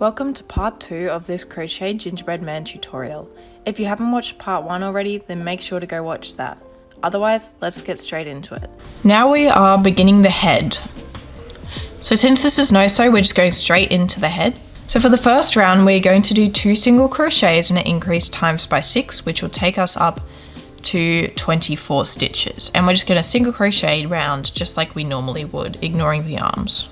Welcome to part 2 of this Crochet Gingerbread Man tutorial. If you haven't watched part 1 already, then make sure to go watch that. Otherwise, let's get straight into it. Now we are beginning the head. So since this is no-sew, we're just going straight into the head. So for the first round, we're going to do 2 single crochets and an increase times by 6, which will take us up to 24 stitches. And we're just going to single crochet round just like we normally would, ignoring the arms.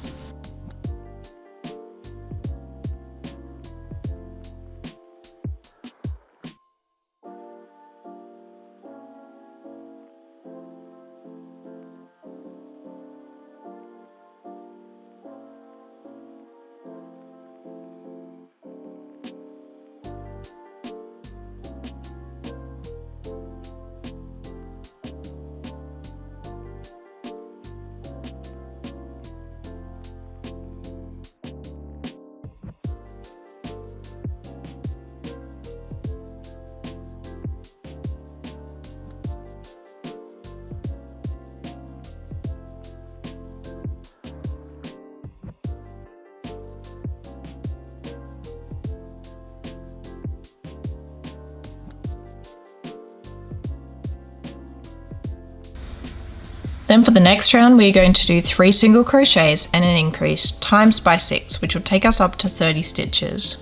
Then for the next round, we're going to do 3 single crochets and an increase times by 6, which will take us up to 30 stitches.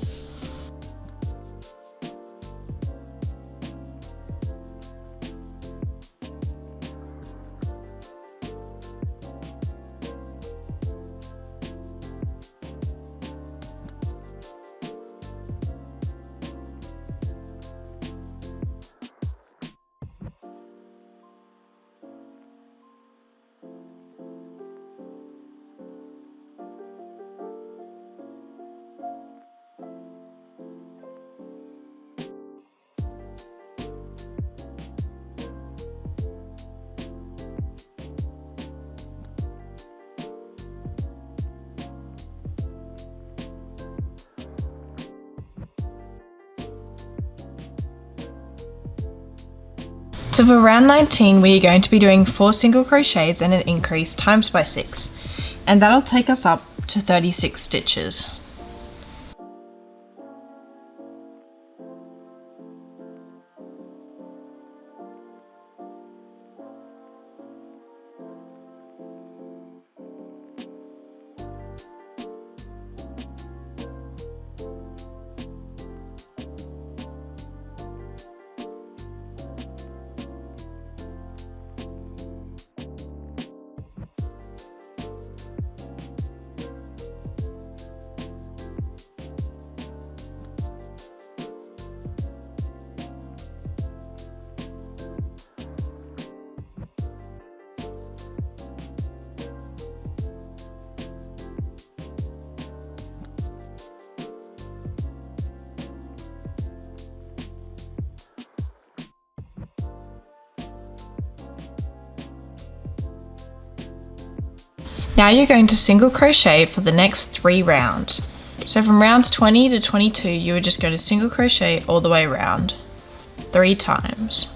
So for round 19, we are going to be doing 4 single crochets and an increase times by 6, and that'll take us up to 36 stitches. Now you're going to single crochet for the next 3 rounds. So from rounds 20 to 22, you are just going to single crochet all the way around 3 times.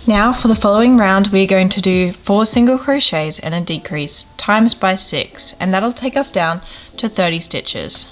Now for the following round, we're going to do 4 single crochets and a decrease times by 6, and that'll take us down to 30 stitches.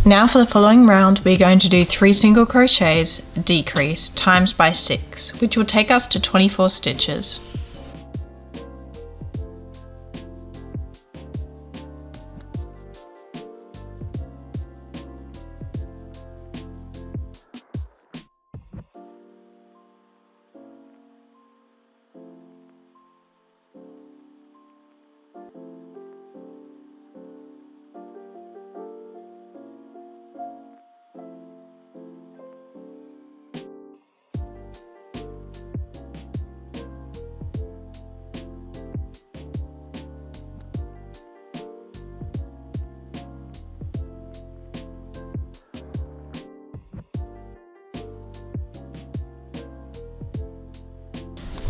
Now for the following round, we're going to do 3 single crochets, decrease, times by 6, which will take us to 24 stitches.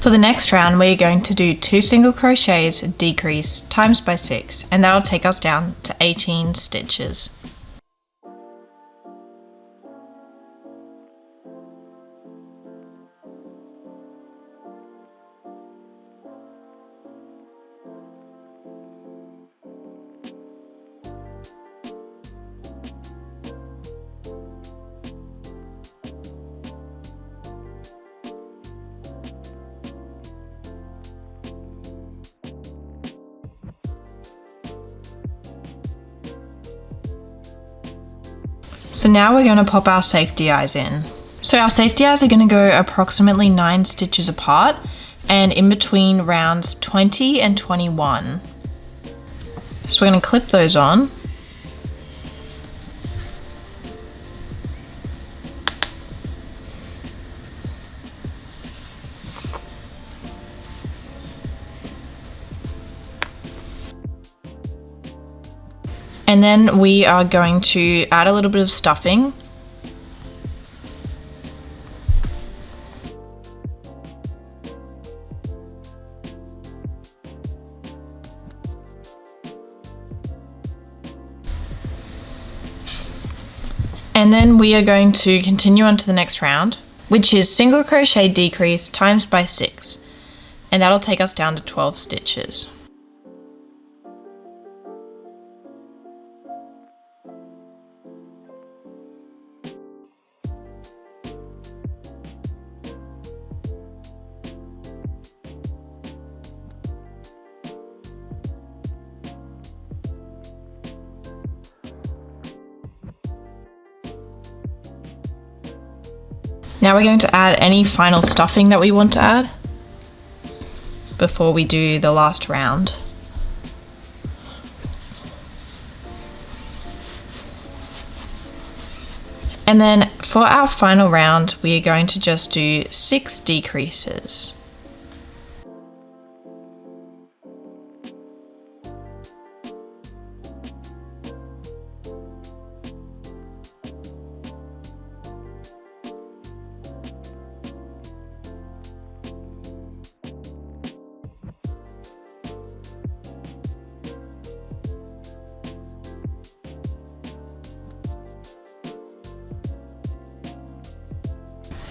For the next round, we're going to do 2 single crochets, decrease, times by 6, and that'll take us down to 18 stitches. So now we're going to pop our safety eyes in. So our safety eyes are going to go approximately 9 stitches apart and in between rounds 20 and 21. So we're going to clip those on. And then we are going to add a little bit of stuffing. And then we are going to continue on to the next round, which is single crochet decrease times by 6. And that'll take us down to 12 stitches. Now we're going to add any final stuffing that we want to add before we do the last round. And then for our final round, we are going to just do 6 decreases.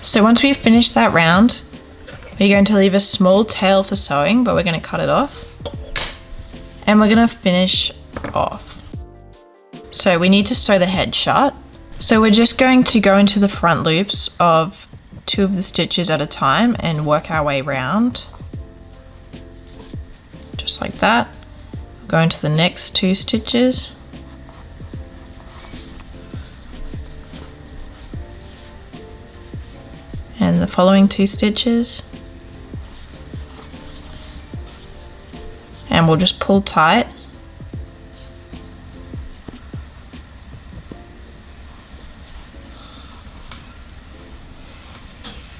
So once we've finished that round, we're going to leave a small tail for sewing, but we're going to cut it off. And we're going to finish off. So we need to sew the head shut. So we're just going to go into the front loops of 2 of the stitches at a time and work our way around. Just like that. Go into the next 2 stitches. following 2 stitches. And we'll just pull tight.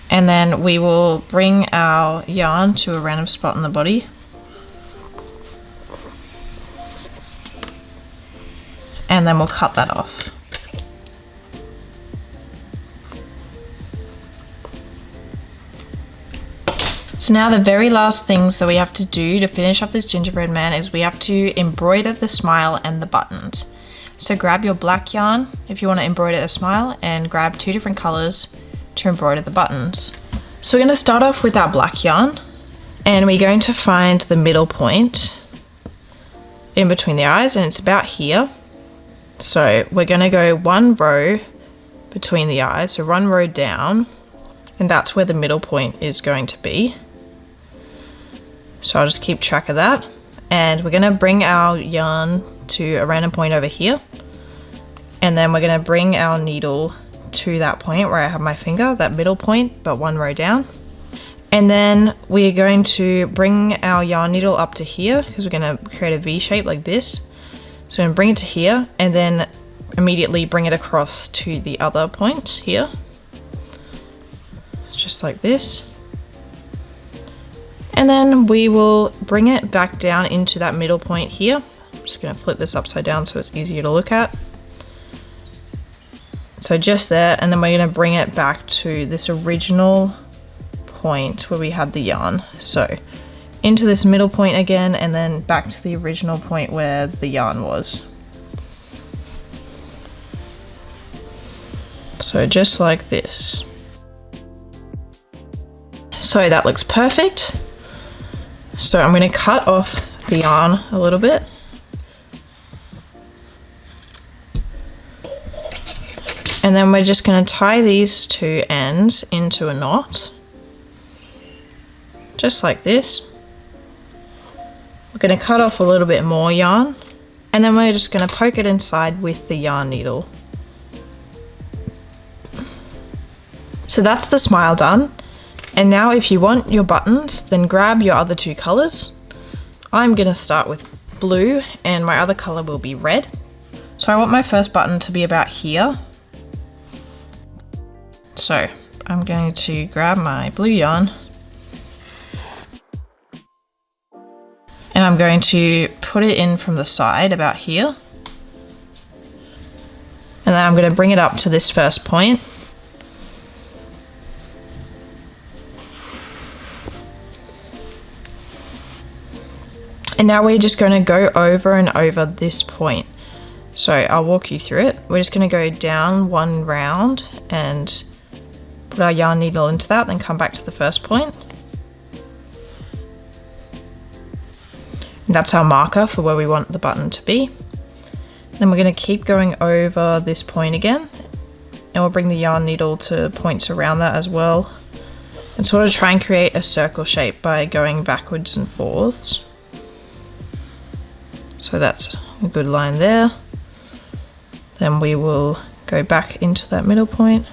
And then we will bring our yarn to a random spot in the body. And then we'll cut that off. So now the very last things that we have to do to finish up this gingerbread man is we have to embroider the smile and the buttons. So grab your black yarn if you want to embroider a smile, and grab 2 different colors to embroider the buttons. So we're going to start off with our black yarn, and we're going to find the middle point in between the eyes, and it's about here. So we're going to go 1 row between the eyes, so 1 row down, and that's where the middle point is going to be. So I'll just keep track of that, and we're going to bring our yarn to a random point over here, and then we're going to bring our needle to that point where I have my finger, that middle point, but 1 row down. And then we're going to bring our yarn needle up to here because we're going to create a V shape like this. So I'm going to bring it to here and then immediately bring it across to the other point here. It's just like this. And then we will bring it back down into that middle point here. I'm just going to flip this upside down so it's easier to look at. So just there, and then we're going to bring it back to this original point where we had the yarn. So into this middle point again, and then back to the original point where the yarn was. So just like this. So that looks perfect. So I'm going to cut off the yarn a little bit. And then we're just going to tie these 2 ends into a knot, just like this. We're going to cut off a little bit more yarn, and then we're just going to poke it inside with the yarn needle. So that's the smile done. And now if you want your buttons, then grab your other 2 colors. I'm going to start with blue, and my other color will be red. So I want my first button to be about here. So I'm going to grab my blue yarn, and I'm going to put it in from the side about here, and then I'm going to bring it up to this first point. And now we're just going to go over and over this point. So I'll walk you through it. We're just going to go down 1 round and put our yarn needle into that, then come back to the first point. And that's our marker for where we want the button to be. Then we're going to keep going over this point again, and we'll bring the yarn needle to points around that as well, and sort of try and create a circle shape by going backwards and forwards. So that's a good line there. Then we will go back into that middle point.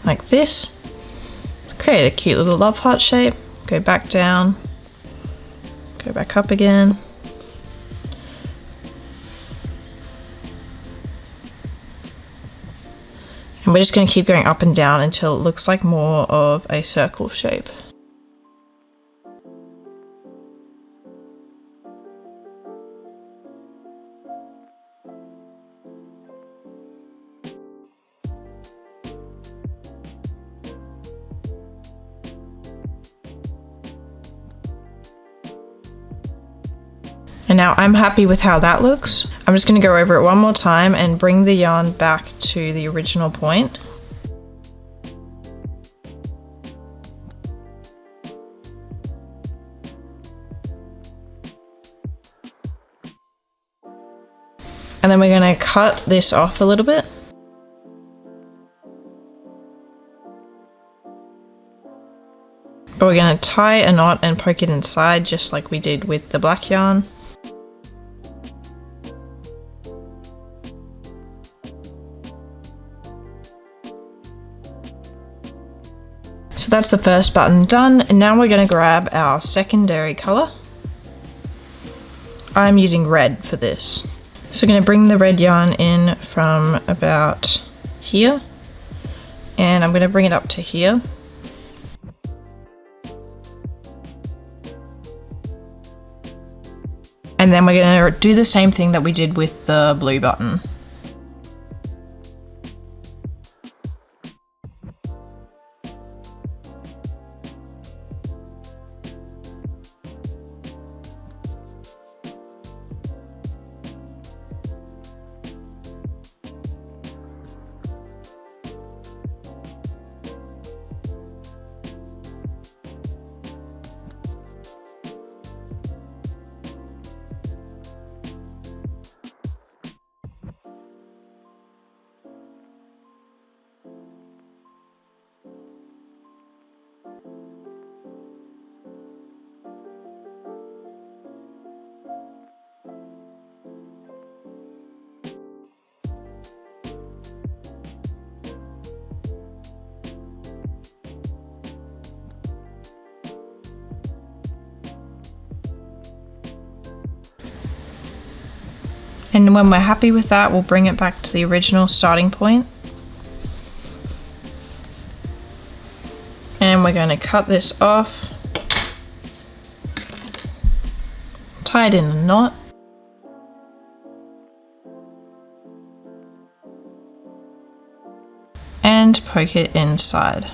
Like this. Let's create a cute little love heart shape. Go back down, go back up again. And we're just going to keep going up and down until it looks like more of a circle shape. And now I'm happy with how that looks. I'm just going to go over it one more time and bring the yarn back to the original point. And then we're going to cut this off a little bit. But we're going to tie a knot and poke it inside just like we did with the black yarn. So that's the first button done, and now we're going to grab our secondary colour. I'm using red for this. So we're going to bring the red yarn in from about here, and I'm going to bring it up to here. And then we're going to do the same thing that we did with the blue button. And when we're happy with that, we'll bring it back to the original starting point. And we're going to cut this off, tie it in a knot, and poke it inside.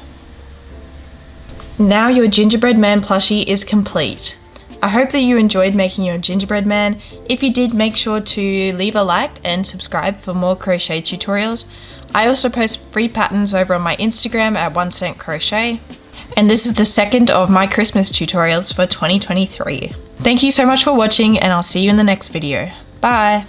Now your gingerbread man plushie is complete. I hope that you enjoyed making your gingerbread man. If you did, make sure to leave a like and subscribe for more crochet tutorials. I also post free patterns over on my Instagram at 1cent Crochet. And this is the second of my Christmas tutorials for 2023. Thank you so much for watching, and I'll see you in the next video. Bye!